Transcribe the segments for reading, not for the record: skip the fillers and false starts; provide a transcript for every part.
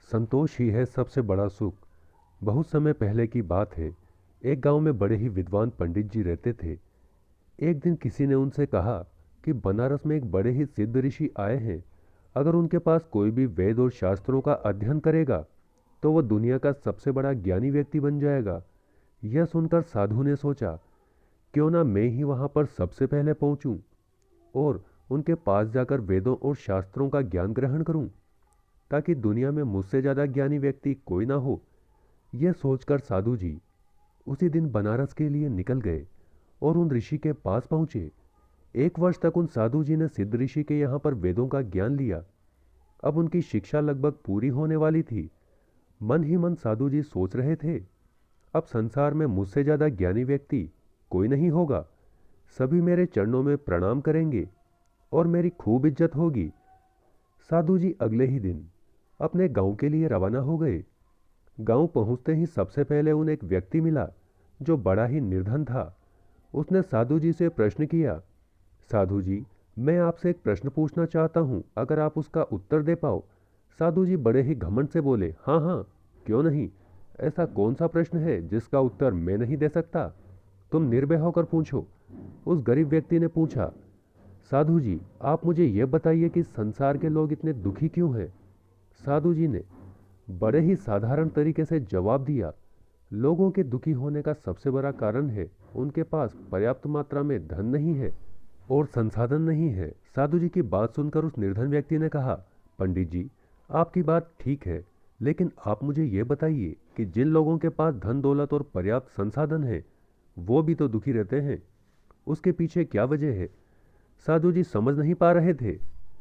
संतोष ही है सबसे बड़ा सुख। बहुत समय पहले की बात है। एक गांव में बड़े ही विद्वान पंडित जी रहते थे। एक दिन किसी ने उनसे कहा कि बनारस में एक बड़े ही सिद्ध ऋषि आए हैं। अगर उनके पास कोई भी वेद और शास्त्रों का अध्ययन करेगा तो वह दुनिया का सबसे बड़ा ज्ञानी व्यक्ति बन जाएगा। यह सुनकर साधु ने सोचा, क्यों ना मैं ही वहां पर सबसे पहले पहुंचूं और उनके पास जाकर वेदों और शास्त्रों का ज्ञान ग्रहण करूं, ताकि दुनिया में मुझसे ज्यादा ज्ञानी व्यक्ति कोई ना हो। यह सोचकर साधु जी उसी दिन बनारस के लिए निकल गए और उन ऋषि के पास पहुंचे। 1 वर्ष तक उन साधु जी ने सिद्ध ऋषि के यहाँ पर वेदों का ज्ञान लिया। अब उनकी शिक्षा लगभग पूरी होने वाली थी। मन ही मन साधु जी सोच रहे थे, अब संसार में मुझसे ज्यादा ज्ञानी व्यक्ति कोई नहीं होगा। सभी मेरे चरणों में प्रणाम करेंगे और मेरी खूब इज्जत होगी। साधु जी अगले ही दिन अपने गांव के लिए रवाना हो गए। गांव पहुंचते ही सबसे पहले उन्हें एक व्यक्ति मिला जो बड़ा ही निर्धन था। उसने साधु जी से प्रश्न किया, साधु जी, मैं आपसे एक प्रश्न पूछना चाहता हूं, अगर आप उसका उत्तर दे पाओ। साधु जी बड़े ही घमंड से बोले, हाँ हाँ, क्यों नहीं। ऐसा कौन सा प्रश्न है जिसका उत्तर मैं नहीं दे सकता? तुम निर्भय होकर पूछो। उस गरीब व्यक्ति ने पूछा, साधु जी, आप मुझे यह बताइए कि संसार के लोग इतने दुखी क्यों हैं? साधु जी ने बड़े ही साधारण तरीके से जवाब दिया, लोगों के दुखी होने का सबसे बड़ा कारण है उनके पास पर्याप्त मात्रा में धन नहीं है और संसाधन नहीं है। साधु जी की बात सुनकर उस निर्धन व्यक्ति ने कहा, पंडित जी, आपकी बात ठीक है, लेकिन आप मुझे ये बताइए कि जिन लोगों के पास धन दौलत और पर्याप्त संसाधन है वो भी तो दुखी रहते हैं, उसके पीछे क्या वजह है? साधु जी समझ नहीं पा रहे थे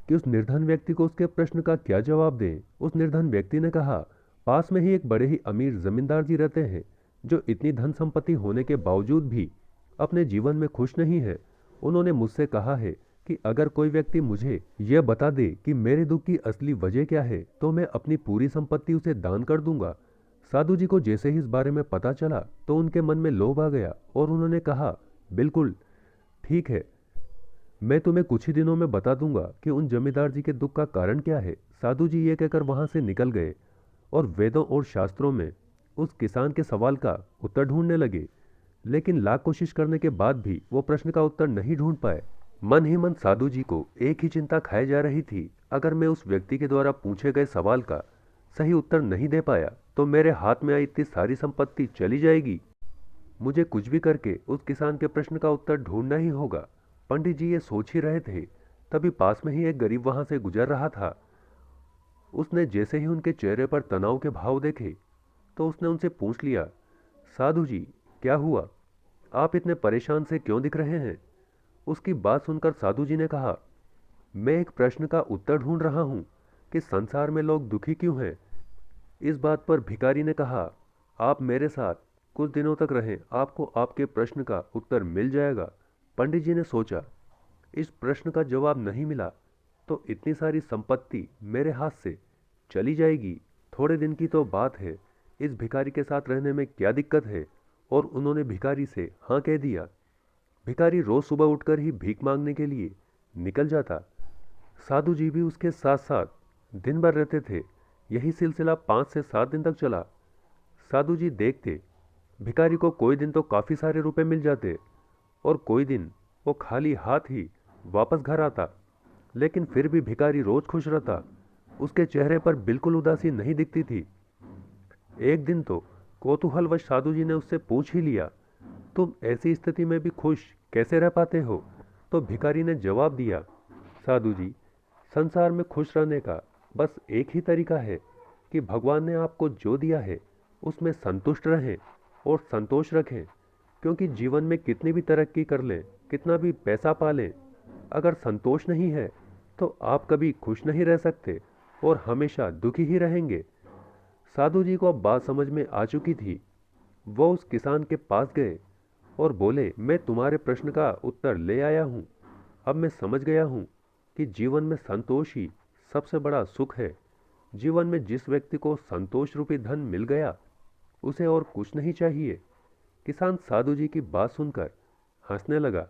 कि उस निर्धन व्यक्ति को उसके प्रश्न का क्या जवाब दें। उस निर्धन व्यक्ति ने कहा, पास में ही एक बड़े ही अमीर जमींदार जी रहते हैं जो इतनी धन संपत्ति होने के बावजूद भी अपने जीवन में खुश नहीं है। उन्होंने मुझसे कहा है कि अगर कोई व्यक्ति मुझे यह बता दे कि मेरे दुख की असली वजह क्या है तो मैं अपनी पूरी संपत्ति उसे दान कर दूंगा। साधु जी को जैसे ही इस बारे में पता चला तो उनके मन में लोभ आ गया और उन्होंने कहा, बिल्कुल ठीक है, मैं तुम्हें कुछ ही दिनों में बता दूंगा कि उन जमींदार जी के दुख का कारण क्या है। साधु जी ये कहकर वहां से निकल गए और वेदों और शास्त्रों में उस किसान के सवाल का उत्तर ढूंढने लगे, लेकिन लाख कोशिश करने के बाद भी वो प्रश्न का उत्तर नहीं ढूंढ पाए। मन ही मन साधु जी को एक ही चिंता खाए जा रही थी, अगर मैं उस व्यक्ति के द्वारा पूछे गए सवाल का सही उत्तर नहीं दे पाया तो मेरे हाथ में आई इतनी सारी संपत्ति चली जाएगी। मुझे कुछ भी करके उस किसान के प्रश्न का उत्तर ढूंढना ही होगा। पंडित जी ये सोच ही रहे थे, तभी पास में ही एक गरीब वहां से गुजर रहा था। उसने जैसे ही उनके चेहरे पर तनाव के भाव देखे तो उसने उनसे पूछ लिया, साधु जी, क्या हुआ? आप इतने परेशान से क्यों दिख रहे हैं? उसकी बात सुनकर साधु जी ने कहा, मैं एक प्रश्न का उत्तर ढूंढ रहा हूं कि संसार में लोग दुखी क्यों हैं। इस बात पर भिखारी ने कहा, आप मेरे साथ कुछ दिनों तक रहें, आपको आपके प्रश्न का उत्तर मिल जाएगा। पंडित जी ने सोचा, इस प्रश्न का जवाब नहीं मिला तो इतनी सारी संपत्ति मेरे हाथ से चली जाएगी। थोड़े दिन की तो बात है, इस भिखारी के साथ रहने में क्या दिक्कत है? और उन्होंने भिखारी से हाँ कह दिया। भिखारी रोज सुबह उठकर ही भीख मांगने के लिए निकल जाता। साधु जी भी उसके साथ साथ दिन भर रहते थे। यही सिलसिला 5 से 7 दिन तक चला। साधु जी देखते, भिखारी को कोई दिन तो काफी सारे रुपए मिल जाते और कोई दिन वो खाली हाथ ही वापस घर आता, लेकिन फिर भी भिखारी रोज खुश रहता। उसके चेहरे पर बिल्कुल उदासी नहीं दिखती थी। एक दिन तो कौतूहलवश साधु जी ने उससे पूछ ही लिया, तुम ऐसी स्थिति में भी खुश कैसे रह पाते हो? तो भिखारी ने जवाब दिया, साधु जी, संसार में खुश रहने का बस एक ही तरीका है कि भगवान ने आपको जो दिया है उसमें संतुष्ट रहें और संतोष रखें। क्योंकि जीवन में कितनी भी तरक्की कर लें, कितना भी पैसा पा लें, अगर संतोष नहीं है तो आप कभी खुश नहीं रह सकते और हमेशा दुखी ही रहेंगे। साधु जी को अब बात समझ में आ चुकी थी। वो उस किसान के पास गए और बोले, मैं तुम्हारे प्रश्न का उत्तर ले आया हूं। अब मैं समझ गया हूं कि जीवन में संतोष ही सबसे बड़ा सुख है। जीवन में जिस व्यक्ति को संतोष रूपी धन मिल गया उसे और कुछ नहीं चाहिए। किसान साधु जी की बात सुनकर हंसने लगा।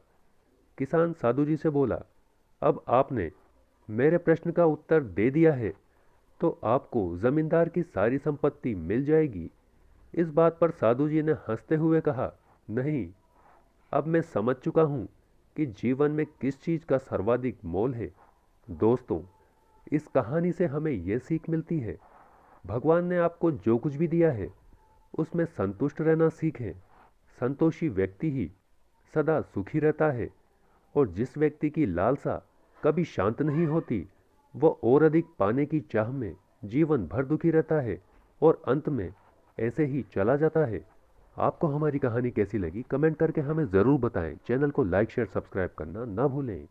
किसान साधु जी से बोला, अब आपने मेरे प्रश्न का उत्तर दे दिया है, तो आपको जमींदार की सारी संपत्ति मिल जाएगी। इस बात पर साधु जी ने हंसते हुए कहा, नहीं, अब मैं समझ चुका हूँ कि जीवन में किस चीज़ का सर्वाधिक मोल है। दोस्तों, इस कहानी से हमें यह सीख मिलती है, भगवान ने आपको जो कुछ भी दिया है उसमें संतुष्ट रहना सीखें। संतोषी व्यक्ति ही सदा सुखी रहता है, और जिस व्यक्ति की लालसा कभी शांत नहीं होती, वह और अधिक पाने की चाह में जीवन भर दुखी रहता है और अंत में ऐसे ही चला जाता है। आपको हमारी कहानी कैसी लगी कमेंट करके हमें ज़रूर बताएं। चैनल को लाइक शेयर सब्सक्राइब करना ना भूलें।